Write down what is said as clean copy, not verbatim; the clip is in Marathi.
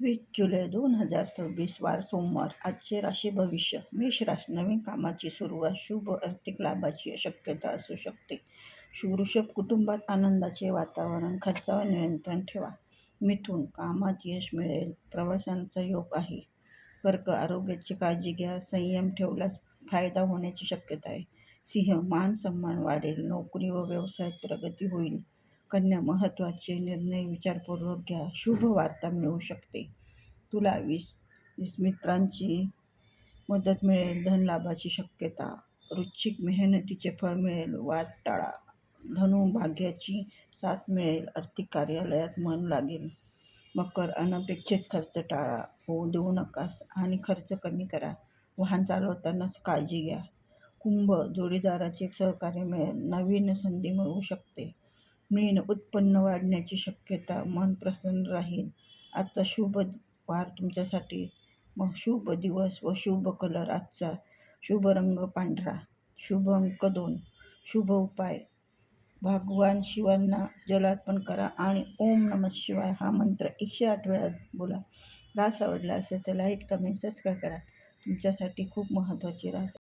20 जुलै 2026 वार सोमवार. आजचे राशी भविष्य. मेष राशी. नवीन कामाची सुरुवात, शुभ आर्थिक लाभाची शक्यता असू शकते. वृषभ. कुटुंबात आनंदाचे वातावरण, खर्चावर नियंत्रण ठेवा. मिथुन. कामात यश मिळेल, प्रवासांचा योग आहे. कर्क. आरोग्याची काळजी घ्या, संयम ठेवल्यास फायदा होण्याची शक्यता आहे. सिंह. मान सन्मान वाढेल, नोकरी व व्यवसायात प्रगती होईल. कन्या. महत्त्वाचे निर्णय विचारपूर्वक घ्या, शुभ वार्ता मिळू शकते. तुला. मित्रांची मदत मिळेल, धन लाभाची शक्यता. वृश्चिक. मेहनतीचे फळ मिळेल, वाद टाळा. धनु. भाग्याची साथ मिळेल, आर्थिक कार्यालयात मन लागेल. मकर. अनपेक्षित खर्च टाळा, होऊ देऊ नका आणि खर्च कमी करा. वाहन चालवताना काळजी घ्या. कुंभ. जोडीदाराचे सहकार्य मिळेल, नवीन संधी मिळू शकते. मीन. उत्पन्न वाढण्याची शक्यता, मन प्रसन्न राहील. आजचा शुभ वार तुमच्यासाठी शुभ दिवस व शुभ कलर आजचा. शुभ रंग पांढरा. शुभ अंक 2. शुभ उपाय. भगवान शिवांना जल अर्पण करा आणि ओम नमः शिवाय हा मंत्र 108 वेळा बोला. रास आवडला असेल तर लाईक, कमेंट, सबस्क्राईब करा. तुमच्यासाठी खूप महत्त्वाची रास